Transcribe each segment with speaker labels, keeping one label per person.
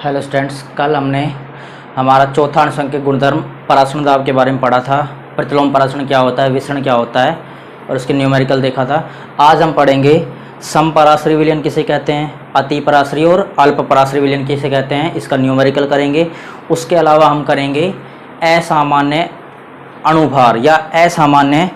Speaker 1: Hello students, कल हमने हमारा चौथा अनुसंख्यक गुणधर्म परासरण दाब के बारे में पढ़ा था। प्रतिलोम परासरण क्या होता है, विसरण क्या होता है और उसके न्यूमेरिकल देखा था। आज हम पढ़ेंगे समपराश्रयी विलयन किसे कहते हैं, अति पराश्रयी और अल्प पराश्रयी विलयन किसे कहते हैं, इसका न्यूमेरिकल करेंगे। उसके अलावा हम करेंगे असामान्य अणुभार या असामान्य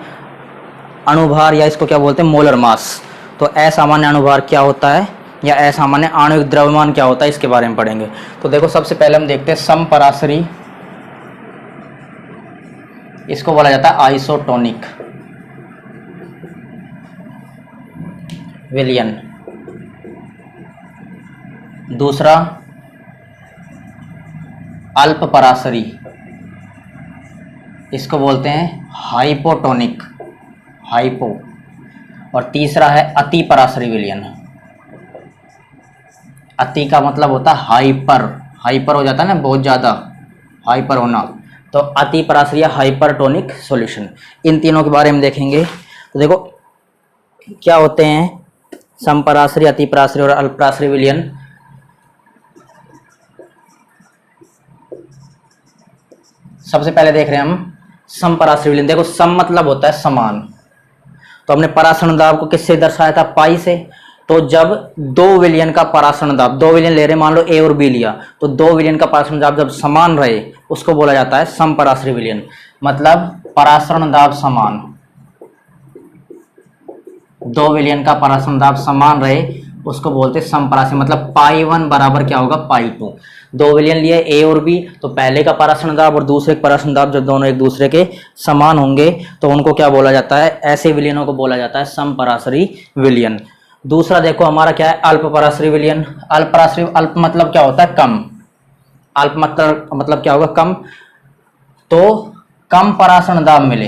Speaker 1: अणुभार या इसको क्या बोलते हैं, मोलर मास। तो असामान्य अणुभार क्या होता है या असामान्य आणविक द्रव्यमान क्या होता है, इसके बारे में पढ़ेंगे। तो देखो, सबसे पहले हम देखते हैं समपराश्रयी, इसको बोला जाता है आइसोटोनिक विलयन। दूसरा अल्प पराश्रयी, इसको बोलते हैं हाइपोटोनिक, हाइपो। और तीसरा है अति पराश्रयी विलयन। अति का मतलब होता है हाइपर, हाइपर हो जाता है ना, बहुत ज़्यादा हाइपर होना। तो अति पराश्रयी हाइपरटोनिक सॉल्यूशन, इन तीनों के बारे में देखेंगे। तो देखो क्या होते हैं समपराश्रयी, अति पराश्रयी और अल्पपराश्रयी विलयन। सबसे पहले देख रहे हैं हम समपराश्रयी विलयन। देखो, सम मतलब होता है समान। तो हमने परासरण दाब को किससे दर्शाया था, पाई से। तो जब दो विलयन का परासरण दाब, दो विलयन ले रहे हैं, मान लो ए और बी लिया, तो दो विलयन का परासरण दाब जब समान रहे उसको बोला जाता है समपराश्रयी विलयन। मतलब परासरण दाब समान, दो विलयन का परासरण दाब समान रहे उसको बोलते हैं समपराश्रयी। मतलब पाई वन बराबर क्या होगा, पाई टू। दो विलयन लिए ए और बी, तो पहले का परासरण दाब और दूसरे का परासरण दाब जब दोनों एक दूसरे के समान होंगे तो उनको क्या बोला जाता है, ऐसे विलयनों को बोला जाता है समपराश्रयी विलयन। दूसरा देखो हमारा क्या है, अल्प पराश्रयी विलयन। अल्प पराश्रयी, अल्प मतलब क्या होता है, कम। अल्प मतलब क्या होगा, कम। तो कम परासरण दाब मिले,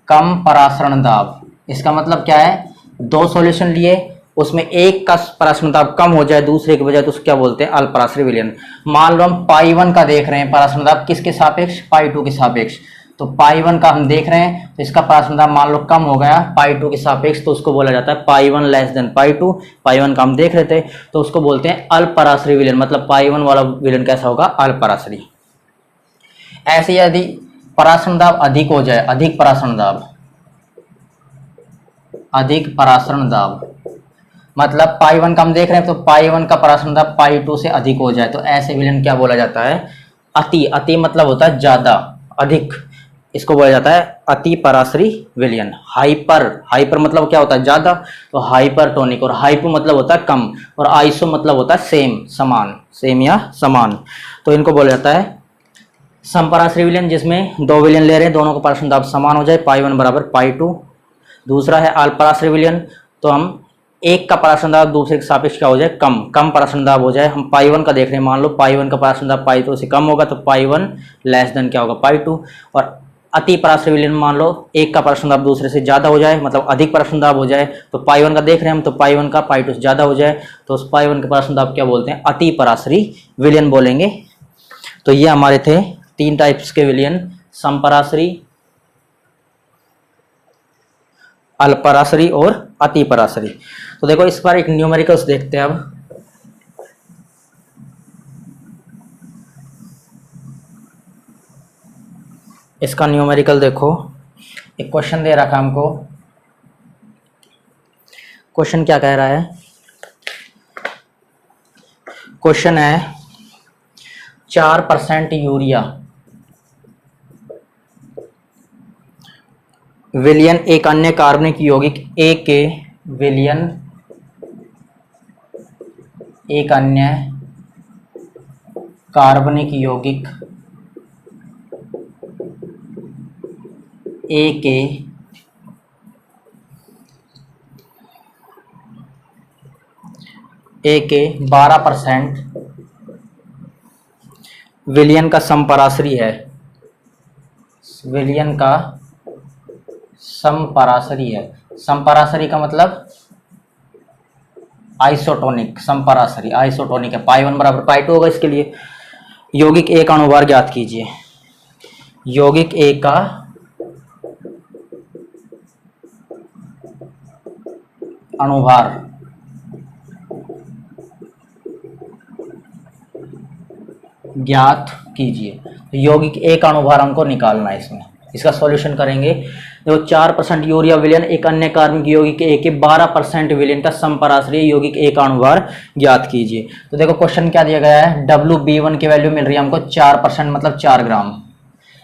Speaker 1: कम परासरण दाब, इसका मतलब क्या है, दो सॉल्यूशन लिए उसमें एक का परासरण दाब कम हो जाए दूसरे की बजाय, तो उसको क्या बोलते हैं, अल्प पराश्रयी विलयन। मान लो हम पाई वन का देख रहे हैं परासरण दाब, किसके सापेक्ष, पाई टू के सापेक्ष। तो पाई वन का हम देख रहे हैं तो इसका परासरण दाब मान लो कम हो गया पाई टू के सापेक्ष, तो उसको बोला जाता है pi one less than pi two. Pi one का हम देख रहे थे तो उसको बोलते हैं अल्प पराश्रयी विलयन। मतलब पाई वन वाला विलयन कैसा होगा, अल्प पराश्रयी। ऐसे यदि परासरण दाब अधिक हो जाए, अधिक परासरण दाब, अधिक परासरण दाब मतलब पाई वन का हम देख रहे हैं तो पाई वन का परासरण दाब पाई टू से अधिक हो जाए, तो ऐसे विलयन क्या बोला जाता है, अति। अति मतलब होता है ज्यादा, अधिक, इसको बोला जाता है अति पराश्रयी विलयन। हाइपर, हाइपर मतलब क्या होता है, ज्यादा, तो हाइपरटोनिक। और हाइपो मतलब होता है कम, और आइसो मतलब होता है सेम, समान, सेम या समान। तो इनको बोला जाता है समपराश्रयी विलयन, जिसमें दो विलयन ले रहे हैं, दोनों का परासरण दाब समान हो जाए, पाई वन बराबर पाई टू। दूसरा है अल्पपराश्रयी विलयन, तो हम एक का परासरण दाब दूसरे के सापेक्ष क्या हो जाए, कम, कम परासरण दाब हो जाए। हम पाई वन का देख रहे हैं, मान लो पाई वन का परासरण दाब पाई टू से कम होगा तो पाई वन लेस देन क्या होगा, पाई टू। और अति पराश्रयी विलयन मान लो एक का परासरण दाब दूसरे से ज्यादा हो जाए, मतलब अधिक परासरण दाब हो जाए, तो पाई वन का देख रहे हैं हम तो पाई वन का पाई टू से ज्यादा हो जाए, तो उस पाई वन के परासरण दाब क्या बोलते हैं, अति पराश्रयी विलयन बोलेंगे। तो ये हमारे थे तीन टाइप्स के विलयन, समपराश्रयी, अल्पपराश्रयी और अति पराश्रयी। तो देखो इस बार एक न्यूमेरिकल्स देखते हैं अब। इसका न्यूमेरिकल देखो, एक क्वेश्चन दे रखा हमको। क्वेश्चन क्या कह रहा है, क्वेश्चन है 4% यूरिया विलयन एक अन्य कार्बनिक यौगिक ए के विलयन एक अन्य कार्बनिक यौगिक ए के ए के 12% विलयन का समपराश्रयी है, विलयन का समपराश्रयी है। समपराश्रयी का मतलब आइसोटोनिक, समपराश्रयी आइसोटोनिक है, पाई वन बराबर पाई टू होगा। इसके लिए यौगिक ए का अणुभार ज्ञात कीजिए। यौगिक ए का अणुभार ज्ञात कीजिए। तो यौगिक ए का अणुभार हमको निकालना है इसमें। इसका सॉल्यूशन करेंगे। देखो 4% यूरिया विलयन एक अन्य कार्बनिक यौगिक ए के 12% विलयन का समपराश्रयी यौगिक ए का अणुभार ज्ञात कीजिए। तो देखो क्वेश्चन क्या दिया गया है, WB1 की वैल्यू मिल रही है हमको 4% मतलब 4 ग्राम।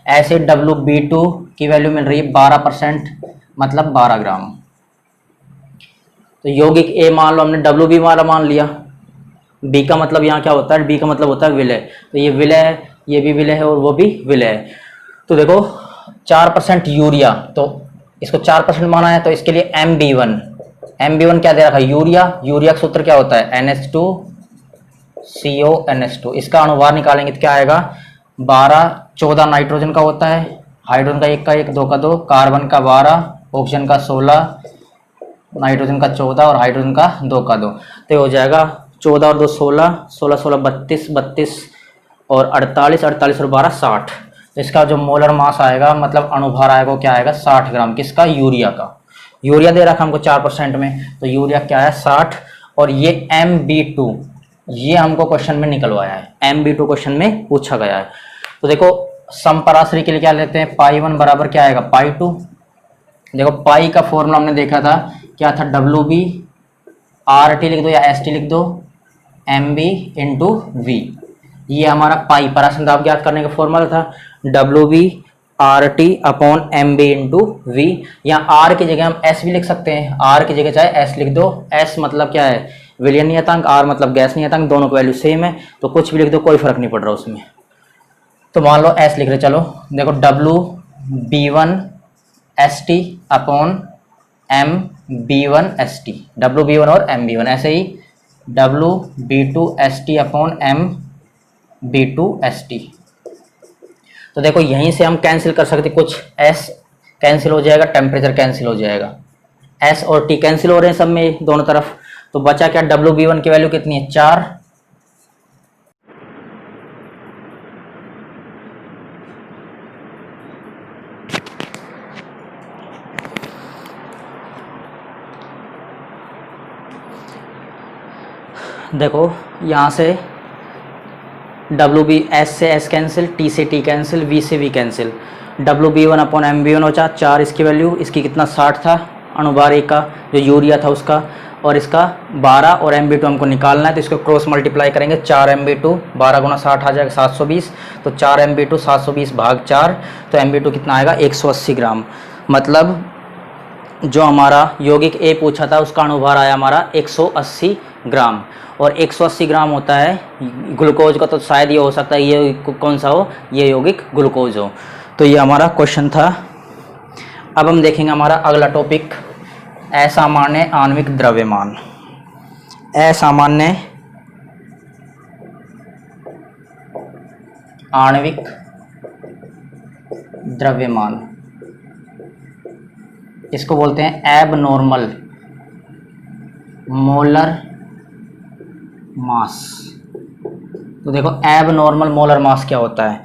Speaker 1: ऐसे WB2 की वैल्यू मिल रही है 12% मतलब 12 ग्राम। तो यौगिक ए मान लो हमने WB वाला मान लिया। बी का मतलब यहाँ क्या होता है, बी का मतलब होता है विलय। तो ये विलय है, ये भी विलय है और वो भी विलय है। तो देखो 4% यूरिया, तो इसको 4% माना है, तो इसके लिए MB1 क्या दे रखा है, यूरिया का सूत्र क्या होता है NH2CONH2। इसका अणुभार निकालेंगे तो क्या आएगा 12, 14 नाइट्रोजन का होता है, हाइड्रोजन का 1 का 1, 2 का 2, कार्बन का 12, ऑक्सीजन का 16, नाइट्रोजन का 14 और हाइड्रोजन का 2 का 2। तो हो जाएगा 14 और 2 16, 16 16 32, 32 और 48, 48 और 12 60। तो इसका जो मोलर मास आएगा मतलब अणुभार आएगा वो क्या आएगा 60 ग्राम। किसका, यूरिया का। यूरिया दे रखा हमको 4% में, तो यूरिया क्या है 60। और ये MB2 ये हमको क्वेश्चन में निकलवाया है, MB2 क्वेश्चन में पूछा गया है। तो देखो समपराश्रयी के लिए क्या लेते हैं, पाई1 बराबर क्या आएगा पाई2। देखो पाई का फॉर्मूला हमने देखा था क्या था, WB, RT लिख दो या ST लिख दो, MB/V। ये हमारा पाई पराश्रयी दाब ज्ञात करने का फॉर्मूला था, WB/RT/MB/V। यहाँ R की जगह हम S भी लिख सकते हैं, R की जगह चाहे S लिख दो। S मतलब क्या है विलयन नियतांक, R मतलब गैस नियतांक, दोनों की वैल्यू सेम है तो कुछ भी लिख दो कोई फर्क नहीं पड़ रहा उसमें। तो मान लो S लिख रहे, चलो देखो WB1ST/MB1ST, WB1 और MB1, ऐसे ही WB2ST/MB2ST। तो देखो यहीं से हम कैंसिल कर सकते, कुछ S कैंसिल हो जाएगा, टेम्परेचर कैंसिल हो जाएगा, S और T कैंसिल हो रहे हैं सब में दोनों तरफ। तो बचा क्या, WB1 की वैल्यू कितनी है 4, देखो यहाँ से WB S से S कैंसिल, T से T कैंसिल, V से V कैंसिल, WB1/MB1 हो 4, इसकी वैल्यू, इसकी कितना 60 था अणुभार का जो यूरिया था उसका, और इसका 12 और MB2 हमको निकालना है। तो इसको क्रॉस मल्टीप्लाई करेंगे, 4 MB2 12 गुना 60 आ जाएगा 720, तो 4 MB2 720 भाग 4, तो MB2 कितना आएगा 180 ग्राम। मतलब जो हमारा यौगिक ए पूछा था उसका अणुभार आया हमारा 180 ग्राम। और 180 ग्राम होता है ग्लूकोज का, तो शायद ये हो सकता है ये कौन सा हो, ये यौगिक ग्लूकोज हो। तो ये हमारा क्वेश्चन था। अब हम देखेंगे हमारा अगला टॉपिक, असामान्य आणविक द्रव्यमान। असामान्य आणविक द्रव्यमान, इसको बोलते हैं एबनॉर्मल मोलर मास। तो देखो एबनॉर्मल मोलर मास क्या होता है।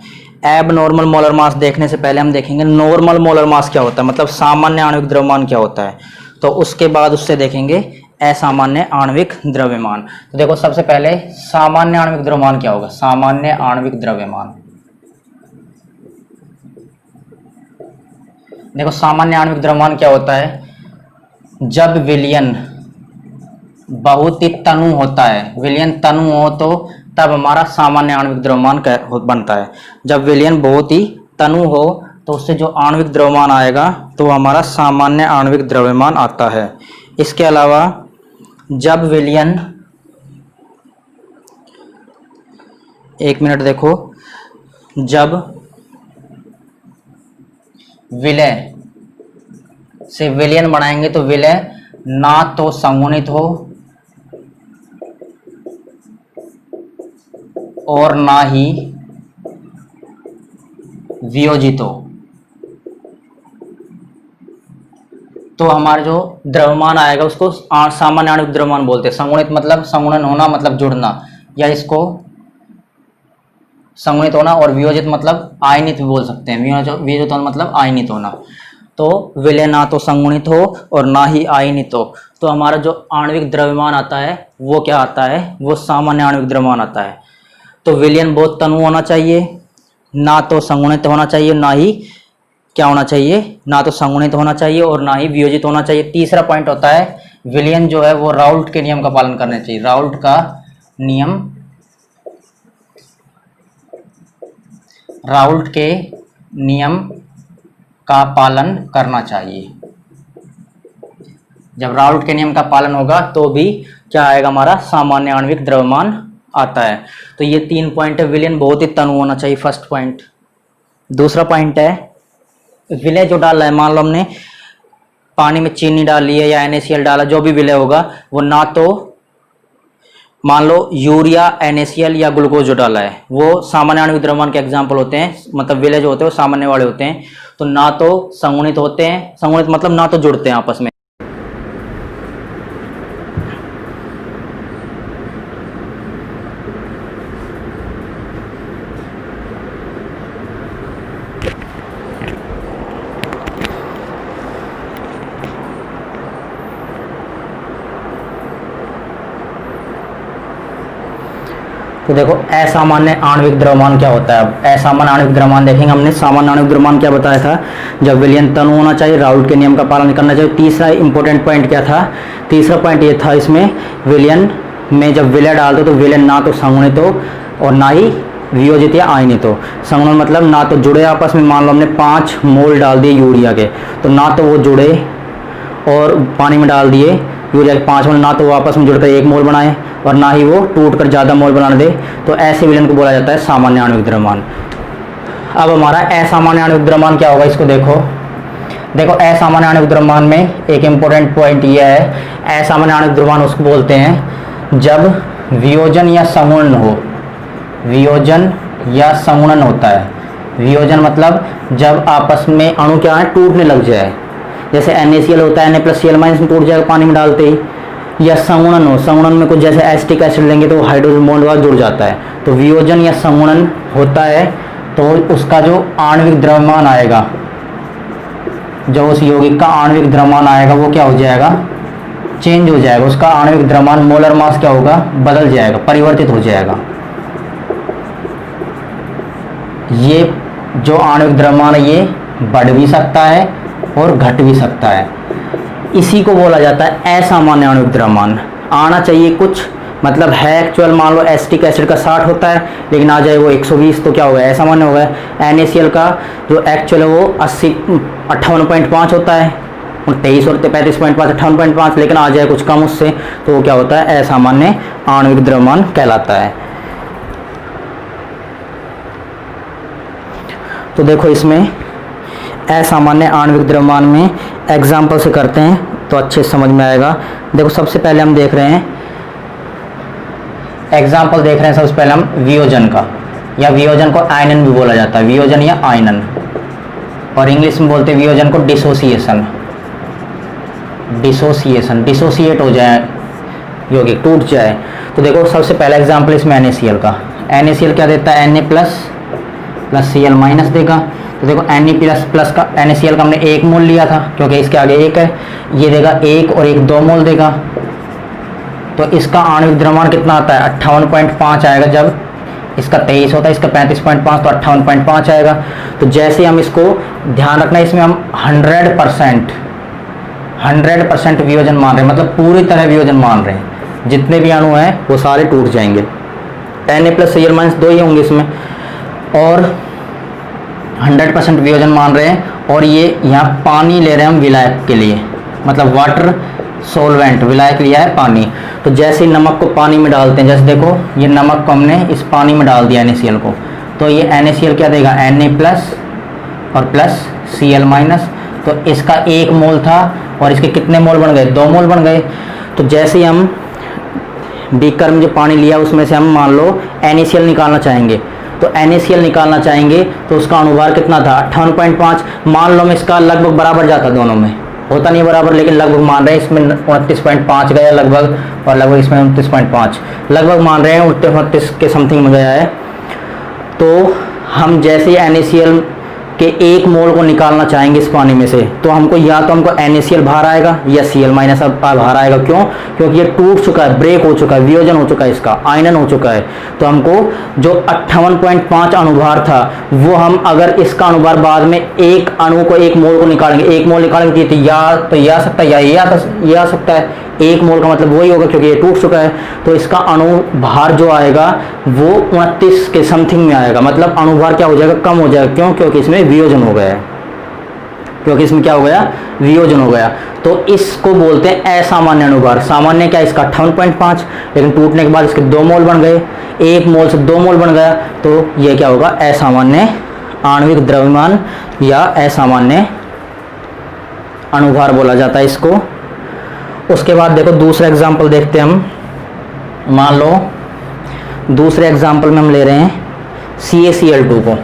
Speaker 1: एबनॉर्मल मोलर मास देखने से पहले हम देखेंगे नॉर्मल मोलर मास क्या होता है, मतलब सामान्य आणविक द्रव्यमान क्या होता है। तो उसके बाद उससे देखेंगे असामान्य आणविक द्रव्यमान। तो देखो सबसे पहले सामान्य आणविक द्रव्यमान क्या होगा, सामान्य आणविक द्रव्यमान। देखो सामान्य आणविक द्रव्यमान क्या होता है, जब विलयन बहुत ही तनु होता है, विलयन तनु हो तो तब हमारा सामान्य आणविक द्रव्यमान बनता है। जब विलयन बहुत ही तनु हो तो उससे जो आणविक द्रव्यमान आएगा तो हमारा सामान्य आणविक द्रव्यमान आता है। इसके अलावा जब विलयन, एक मिनट देखो, जब विलय से विलयन बनाएंगे तो विलय ना तो संगुणित हो और ना ही वियोजित हो, तो हमारा जो द्रव्यमान आएगा उसको सामान्य आणविक द्रव्यमान बोलते हैं। संगुणित मतलब संगुणन होना, मतलब जुड़ना, या इसको संगुणित होना, और वियोजित मतलब आयनित भी बोल सकते हैं। वियोजित होना मतलब आयनित होना। तो विलय ना तो संगुणित हो और ना ही आयनित हो, तो हमारा जो आणविक द्रव्यमान आता है वो क्या आता है, वो सामान्य आणविक द्रव्यमान आता है। तो विलयन बहुत तनु होना चाहिए, ना तो संगुणित होना चाहिए, ना ही क्या होना चाहिए, ना तो संगुणित होना चाहिए और ना ही वियोजित होना चाहिए। तीसरा पॉइंट होता है विलयन जो है वो राउल्ट के नियम का पालन करना चाहिए। राउल्ट का नियम, राउल्ट के नियम का पालन करना चाहिए। जब राउल्ट के नियम का पालन होगा तो भी क्या आएगा, हमारा सामान्य आणविक द्रव्यमान आता है। तो ये 3 पॉइंट है, विलयन बहुत ही तनु होना चाहिए, फर्स्ट पॉइंट। दूसरा पॉइंट है विलय जो डाल रहा है, मान लो हमने पानी में चीनी डाली है या NaCl डाला, जो भी विलय होगा वो ना तो मान लो यूरिया, NaCl या ग्लूकोज जो डाला है वो सामान्य आणविक द्रव्यमान के एग्जाम्पल होते हैं, मतलब विलय जो होते हैं वो सामान्य वाले होते हैं। तो ना तो संगुणित होते हैं, संगुणित मतलब ना तो जुड़ते हैं आपस में। तो देखो असामान्य आणविक द्रव्यमान क्या होता है। अब असामान्य आणविक द्रव्यमान देखेंगे हमने। सामान्य आणविक द्रव्यमान क्या बताया था, जब विलयन तनु होना चाहिए, राउल्ट के नियम का पालन करना चाहिए। तीसरा इंपॉर्टेंट पॉइंट क्या था, तीसरा पॉइंट ये था इसमें विलयन में जब विलय डाल दो तो विलयन ना तो संगुणित हो और ना ही वियोजित या आयनित हो। संगुणन मतलब ना तो जुड़े आपस में, मान लो हमने 5 मोल डाल दिए यूरिया के, तो ना तो वो जुड़े और पानी में डाल दिए यूरिया के 5 मोल, ना तो वो आपस में जुड़कर 1 मोल बनाए और ना ही वो टूट कर ज़्यादा मोल बनाने दे। तो ऐसे विलयन को बोला जाता है सामान्य आणविक द्रव्यमान। अब हमारा असामान्य आणविक द्रव्यमान क्या होगा, इसको देखो। देखो असामान्य आणविक द्रव्यमान में एक इम्पोर्टेंट पॉइंट ये है, असामान्य आणविक द्रव्यमान उसको बोलते हैं जब वियोजन या संगुणन हो। वियोजन या संगुणन होता है। वियोजन मतलब जब आपस में अणु क्या है, टूटने लग जाए। जैसे NaCl होता है, Na+Cl- में टूट जाएगा पानी में डालते ही। या संगुणन हो, संगुणन में कुछ जैसे एसिटिक एसिड लेंगे तो हाइड्रोजन बॉन्ड वाला जुड़ जाता है। तो वियोजन या संगुणन होता है तो उसका जो आणविक द्रव्यमान आएगा, जो उस यौगिक का आणविक द्रव्यमान आएगा वो क्या हो जाएगा, चेंज हो जाएगा। उसका आणविक द्रव्यमान, मोलर मास क्या होगा, बदल जाएगा, परिवर्तित हो जाएगा। ये जो आणविक द्रव्यमान है ये बढ़ भी सकता है और घट भी सकता है। इसी को बोला जाता है असामान्य आणविक द्रव्यमान। आना चाहिए कुछ, मतलब है एक्चुअल, मान लो एसिटिक एसिड का 60 होता है लेकिन आ जाए वो 120, तो क्या होगा, असामान्य होगा। NaCl का जो एक्चुअल है वो 58.5 होता है, 23 और 35.5, 58.5, लेकिन आ जाए कुछ कम उससे, तो वो क्या होता है, असामान्य आणविक द्रव्यमान कहलाता है। तो देखो इसमें असामान्य आणविक द्रव्यमान में एग्जाम्पल से करते हैं तो अच्छे समझ में आएगा। देखो सबसे पहले हम देख रहे हैं, एग्जाम्पल देख रहे हैं सबसे पहले हम वियोजन का, या वियोजन को आयनन भी बोला जाता है, वियोजन या आयनन, और इंग्लिश में बोलते हैं वियोजन को डिसोसिएशन। डिसोसिएशन, डिसोसिएट हो जाए यौगिक, टूट जाए। तो देखो सबसे पहला एग्जाम्पल इसमें NaCl का। NaCl क्या देता है, Na+Cl- देगा। तो देखो Na++ का, NaCl का हमने 1 मोल लिया था क्योंकि इसके आगे 1 है, ये देगा 1 और 1 2 मोल देगा। तो इसका आणविक द्रव्यमान कितना आता है, 58.5 आएगा। जब इसका 23 होता है, इसका 35.5, तो 58.5 आएगा। तो जैसे हम इसको ध्यान रखना है, इसमें हम 100% वियोजन मान रहे हैं, मतलब पूरी तरह वियोजन मान रहे हैं। जितने भी अणु हैं वो सारे टूट जाएंगे। Na+Cl- 2 ही होंगे इसमें, और 100% वियोजन मान रहे हैं। और ये यहाँ पानी ले रहे हैं हम विलायक के लिए, मतलब वाटर सोलवेंट, विलायक लिया है पानी। तो जैसे नमक को पानी में डालते हैं, जैसे देखो ये नमक को हमने इस पानी में डाल दिया NaCl को, तो ये NaCl क्या देगा, Na+ और +Cl-। तो इसका 1 मोल था और इसके कितने मोल बन गए, 2 मोल बन गए। तो जैसे हम बीकर में जो पानी लिया उसमें से हम मान लो NaCl निकालना चाहेंगे, तो NaCl निकालना चाहेंगे तो उसका अणुभार कितना था, 58.5। मान लो मैं इसका लगभग बराबर जाता, दोनों में होता नहीं बराबर, लेकिन लगभग मान रहे हैं। इसमें 29.5 गया लगभग, और लगभग इसमें 29.5 लगभग मान रहे हैं, 29 के समथिंग में गया है। तो हम जैसे ही NaCl कि एक मोल को निकालना चाहेंगे इस पानी में से, तो हमको या तो हमको NaCl बाहर आएगा या Cl माइनस बाहर आएगा। क्यों? क्योंकि ये टूट चुका है, ब्रेक हो चुका है, वियोजन हो चुका है, इसका आयनन हो चुका है। तो हमको जो 58.5 अनुभार था वो हम अगर इसका अनुभार बाद में एक अणु को, एक मोल को निकालेंगे, एक मोल निकालेंगे तो ये आ सकता है या ये आ सकता है। एक मोल का मतलब वही होगा क्योंकि ये टूट चुका है। तो इसका अणुभार जो आएगा वो 29 के समथिंग में आएगा, मतलब अणुभार क्या हो जाएगा, कम हो जाएगा। क्यों? क्योंकि इसमें वियोजन हो गया है, क्योंकि इसमें क्या हो गया, वियोजन हो गया। तो इसको बोलते हैं असामान्य अणुभार। सामान्य क्या, इसका 58.5, लेकिन टूटने के बाद इसके 2 मोल बन गए, एक मोल से 2 मोल बन गया, तो ये क्या होगा, असामान्य आणविक द्रव्यमान या असामान्य अणुभार बोला जाता है इसको। उसके बाद देखो दूसरा एग्जाम्पल देखते हैं हम। मान लो दूसरे एग्जाम्पल में हम ले रहे हैं CaCl2 को,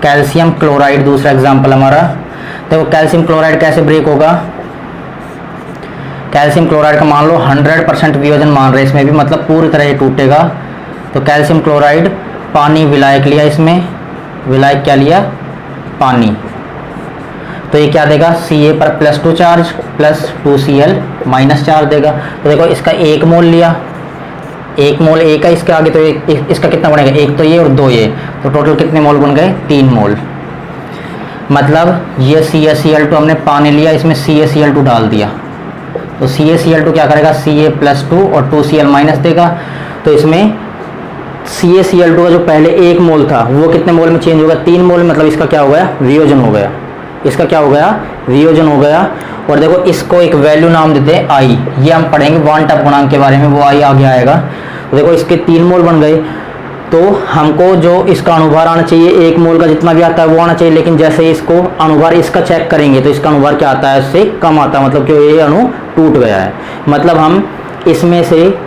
Speaker 1: कैल्शियम क्लोराइड दूसरा एग्जाम्पल हमारा। देखो कैल्शियम क्लोराइड कैसे ब्रेक होगा। कैल्शियम क्लोराइड का मान लो 100% वियोजन मान रहे हैं इसमें भी, मतलब पूरी तरह ये टूटेगा। तो कैल्शियम क्लोराइड पानी विलायक लिया, इसमें विलायक क्या लिया, पानी। तो ये क्या देगा, Ca पर +2 charge plus 2Cl minus charge देगा। तो देखो इसका 1 मोल लिया, 1 मोल एक है इसके आगे, तो इसका कितना बनेगा, 1 तो ये और 2 ये, तो टोटल कितने मोल बन गए, 3 मोल। मतलब ये CaCl2 हमने पानी लिया, इसमें CaCl2 डाल दिया, तो CaCl2 क्या करेगा, Ca+2 और 2Cl माइनस देगा। तो इसमें CaCl2 का जो पहले 1 मोल था वो कितने मोल में चेंज होगा, 3 मोल। मतलब इसका क्या हो गया, वियोजन हो गया, इसका क्या हो गया, वियोजन हो गया। और देखो इसको एक वैल्यू नाम देते हैं I, ये हम पढ़ेंगे वन टॉप गुणांक के बारे में, वो I आगे आएगा। तो देखो इसके 3 मोल बन गए, तो हमको जो इसका अणुभार आना चाहिए 1 मोल का जितना भी आता है वो आना चाहिए, लेकिन जैसे इसको अणुभार इसका चेक करेंगे तो इसका अणुभार क्या आता है, उससे कम आता है, मतलब कि ये अणु टूट गया है। मतलब हम इसमें से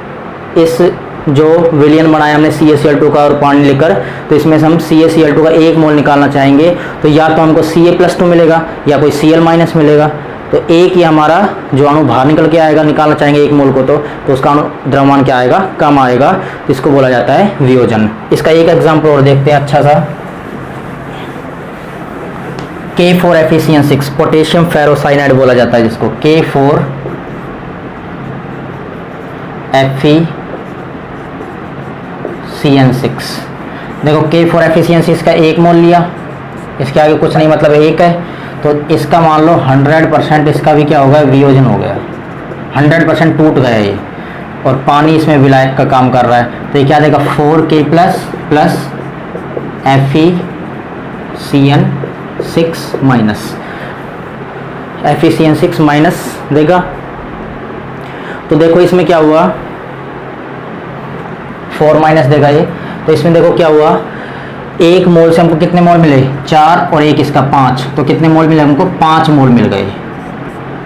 Speaker 1: इस जो विलयन बनाया हमने CaCl2 का और पानी लेकर, तो इसमें से हम CaCl2 का 1 मोल निकालना चाहेंगे, तो या तो हमको Ca+2 मिलेगा या कोई Cl माइनस मिलेगा। तो एक ही हमारा जो अणु बाहर निकल के आएगा, निकालना चाहेंगे 1 मोल को, तो उसका अणु द्रव्यमान क्या आएगा, कम आएगा। इसको बोला जाता है वियोजन। इसका एक एग्जाम्पल और देखते हैं अच्छा सा। K4FeCN6 पोटेशियम फेरोसाइनाइड बोला जाता है जिसको, K4FeCN6। देखो K4FeCN6 का 1 मोल लिया, इसके आगे कुछ नहीं, मतलब 1 है, तो इसका मान लो 100% इसका भी क्या होगा, वियोजन हो गया, 100% टूट गया ये, और पानी इसमें विलायक का काम कर रहा है। तो ये क्या देगा, 4K plus FeCN6 minus, FeCN6 minus देगा। तो देखो इसमें क्या हुआ, 4 माइनस देगा ये। तो इसमें देखो क्या हुआ, 1 मोल से हमको कितने मोल मिले, 4 और 1 इसका 5, तो कितने मोल मिले हमको, 5 मोल मिल गए,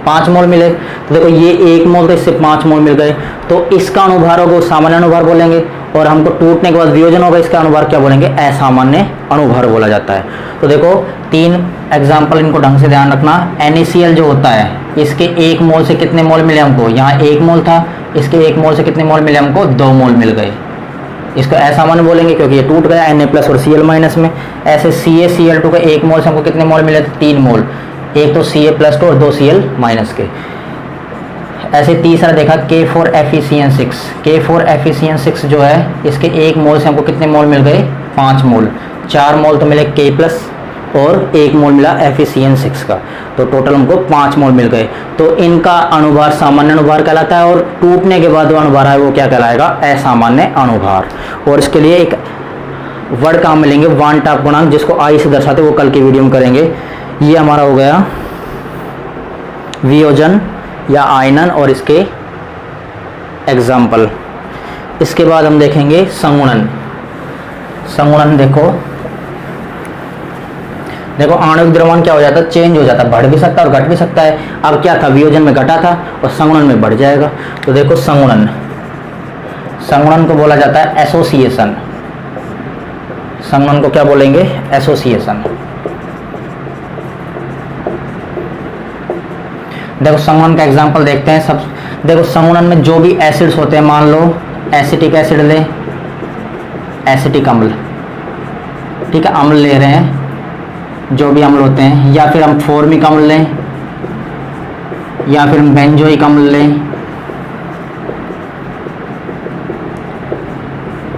Speaker 1: 5 मोल मिले। तो देखो ये 1 मोल तो इससे 5 मोल मिल गए, तो इसका अणुभार होगा सामान्य अणुभार बोलेंगे, और हमको टूटने के बाद वियोजन होगा, इसका अणुभार क्या बोलेंगे, असामान्य अणुभार बोला जाता है। तो देखो 3 एग्जाम्पल, इनको ढंग से ध्यान रखना। NaCl जो होता है, इसके 1 मोल से कितने मोल मिले हमको, यहाँ 1 मोल था, इसके 1 मोल से कितने मोल मिले हमको, 2 मोल मिल गए। इसको असामान्य बोलेंगे क्योंकि ये टूट गया Na+ और Cl माइनस में। ऐसे CaCl2 का 1 मोल से हमको कितने मोल मिले थे, 3 मोल, एक तो Ca+2 और 2 Cl माइनस के। ऐसे तीसरा देखा K4FeCN6, K4FeCN6 जो है, इसके 1 मोल से हमको कितने मोल मिल गए, 5 मोल, 4 मोल तो मिले K+ और 1 मोल मिला FeCN6 का, तो टोटल हमको 5 मोल मिल गए। तो इनका अणुभार सामान्य अणुभार कहलाता है, और टूटने के बाद जो अणुभार है वो क्या कहलाएगा, असामान्य अणुभार। और इसके लिए एक वर्ड काम मिलेंगे वन टॉप गुणांक, जिसको I से दर्शाते, वो कल की वीडियो में करेंगे। ये हमारा हो गया वियोजन या आयनन और इसके एग्जाम्पल। इसके बाद हम देखेंगे संगुणन। संगुणन देखो आणविक द्रव्यमान क्या हो जाता है, चेंज हो जाता है, बढ़ भी सकता है और घट भी सकता है। अब क्या था, वियोजन में घटा था और संगुणन में बढ़ जाएगा। तो देखो संगुणन को बोला जाता है एसोसिएशन। संगुणन को क्या बोलेंगे, एसोसिएशन। देखो संगुणन का एग्जांपल देखते हैं। सब देखो संगुणन में जो भी एसिड्स होते हैं, मान लो एसिटिक एसिड ले, एसिटिक अम्ल, ठीक है, अम्ल ले रहे हैं, जो भी अम्ल होते हैं, या फिर हम फॉर्मिक अम्ल लें या फिर हम बेंजोइक अम्ल लें,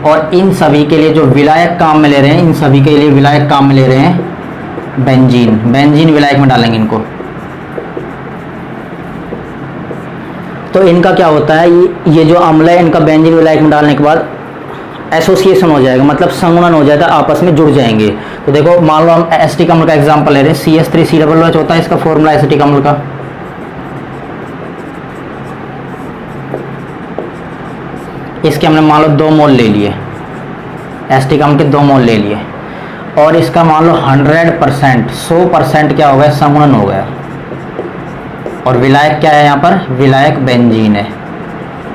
Speaker 1: और इन सभी के लिए जो विलायक काम में ले रहे हैं, इन सभी के लिए विलायक काम में ले रहे हैं बेंजीन। बेंजीन विलायक में डालेंगे इनको। तो इनका क्या होता है, ये जो अम्ल है इनका बेंजीन विलायक में डालने के बाद एसोसिएशन हो जाएगा, मतलब संगुणन हो जाएगा, आपस में जुड़ जाएंगे। तो देखो मान लो हम एसिटिक अम्ल का एग्जांपल ले रहे हैं, CH3COOH होता है इसका फॉर्मूला एसिटिक अम्ल का। इसके हमने मान लो 2 मोल ले लिए, एसिटिक अम्ल के 2 मोल ले लिए, और इसका मान लो 100% 100% क्या हो गया, संगुणन हो गया। और विलायक क्या है यहाँ पर, विलायक बेंजीन है।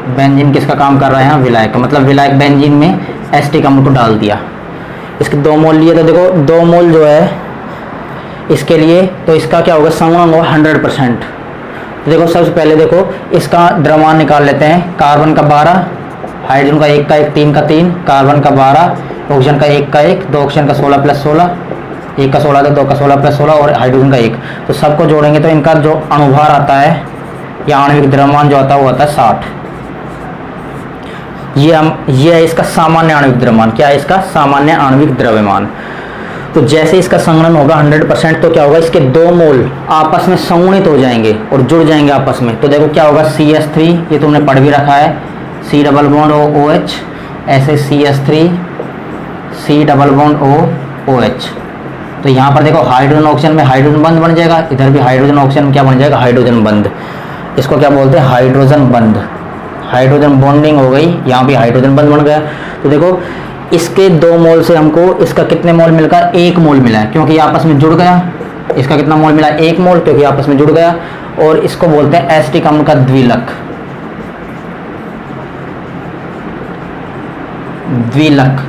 Speaker 1: बेंजीन किसका काम कर रहा है यहाँ, विलायक का, मतलब विलायक बेंजीन में एसिटिक अम्ल को डाल दिया। इसके 2 मोल लिए, तो देखो 2 मोल जो है इसके लिए, तो इसका क्या होगा, संगुणन होगा 100%। तो देखो सबसे पहले देखो इसका द्रव्यमान निकाल लेते हैं। कार्बन का 12, हाइड्रोजन का 1 का 1, 3 का 3, कार्बन का 12, ऑक्सीजन का 1 का 1, 2 ऑक्सीजन का 16 + 16, 1 का 16 था, 2 का 16 + 16 और हाइड्रोजन का 1। तो सबको जोड़ेंगे तो इनका जो अणुभार आता है या आणविक द्रव्यमान जो आता है वो आता है 60। ये है इसका सामान्य आणविक द्रव्यमान। क्या है इसका सामान्य आणविक द्रव्यमान। तो जैसे इसका संगुणन होगा 100%, तो क्या होगा, इसके 2 मोल आपस में संगुणित हो जाएंगे और जुड़ जाएंगे आपस में। तो देखो क्या होगा, CH3, ये तुमने पढ़ भी रखा है, C डबल बॉन्ड OH, ऐसे CH3 C double bond OH। तो यहाँ पर देखो हाइड्रोजन ऑक्सीजन में हाइड्रोजन बंध बन जाएगा, इधर भी हाइड्रोजन ऑक्सीजन में क्या बन जाएगा, हाइड्रोजन बंध। इसको क्या बोलते हैं, हाइड्रोजन बंध। हाइड्रोजन बॉन्डिंग हो गई, यहाँ भी हाइड्रोजन बंध बन गया। तो देखो इसके 2 मोल से हमको इसका कितने मोल मिलकर, 1 मोल मिला है, क्योंकि आपस में जुड़ गया। इसका कितना मोल मिला, 1 मोल, क्योंकि आपस में जुड़ गया। और इसको बोलते हैं एसिटिक अम्ल का द्विलक।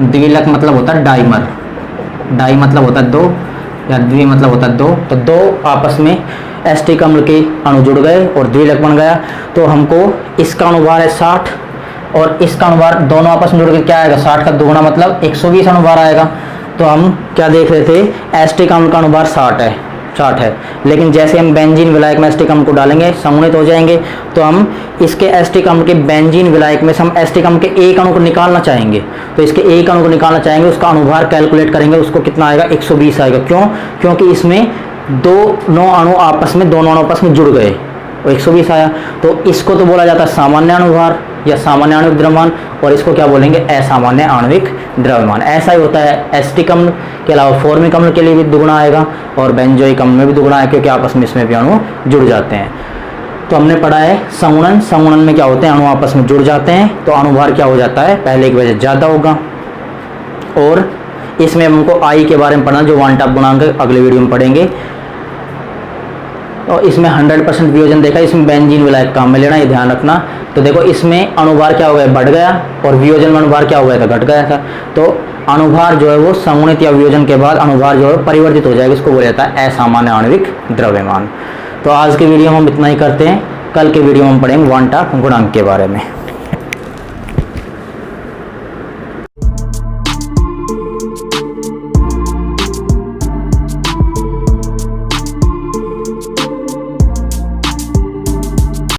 Speaker 1: द्विलक मतलब होता है डाइमर। डाई मतलब होता है 2, या द्वि मतलब होता है 2। तो 2 आपस में एसिटिक अम्ल के अणु जुड़ गए और द्विलक बन गया। तो हमको इसका अणुभार है 60 और इसका अणुभार, दोनों आपस में जुड़ के क्या आएगा, 60 का दुगुना मतलब 120 अणुभार आएगा। तो हम क्या देख रहे थे, एसिटिक अम्ल का अणुभार 60 है, लेकिन जैसे हम बेंजीन विलायक में एसिटिक अम्ल को डालेंगे संगुणित हो जाएंगे। तो हम इसके एसिटिक अम्ल के बेंजीन विलायक में से हम एसिटिक अम्ल के एक अणु को निकालना चाहेंगे। तो इसके एक अणु को निकालना चाहेंगे, उसका अणुभार कैलकुलेट करेंगे, उसको कितना आएगा, 120 आएगा। क्यों, क्योंकि इसमें दोनों अणु आपस में जुड़ गए, 120 आया। तो इसको तो बोला जाता है सामान्य अणुभार या सामान्य आणविक द्रव्यमान, और इसको क्या बोलेंगे, असामान्य आणविक द्रव्यमान। ऐसा ही होता है एसिटिक अम्ल के अलावा फॉर्मिक अम्ल के लिए भी दुगुना आएगा और बेंजोइक अम्ल में भी दुगुना है, क्योंकि आपस में इसमें भी अणु जुड़ जाते हैं। तो हमने पढ़ा है संगुणन। संगुणन में क्या होते हैं, अणु आपस में जुड़ जाते हैं, तो अणुभार क्या हो जाता है, पहले की वजह ज़्यादा होगा। और इसमें हमको आई के बारे में पढ़ना, जो वन टॉप गुणांक अगले वीडियो में पढ़ेंगे। और इसमें 100% वियोजन देखा, इसमें बेंजीन विलायक काम में लेना, ये ध्यान रखना। तो देखो इसमें अणुभार क्या हो गया, बढ़ गया, और वियोजन में अणुभार क्या हो गया था, घट गया था। तो अणुभार जो है वो संगुणित या वियोजन के बाद अणुभार जो है परिवर्तित हो जाएगा, इसको बोला जाता है असामान्य आणविक द्रव्यमान। तो आज के वीडियो में हम इतना ही करते हैं, कल के वीडियो में हम पढ़ेंगे वन टॉप गुणांक के बारे में।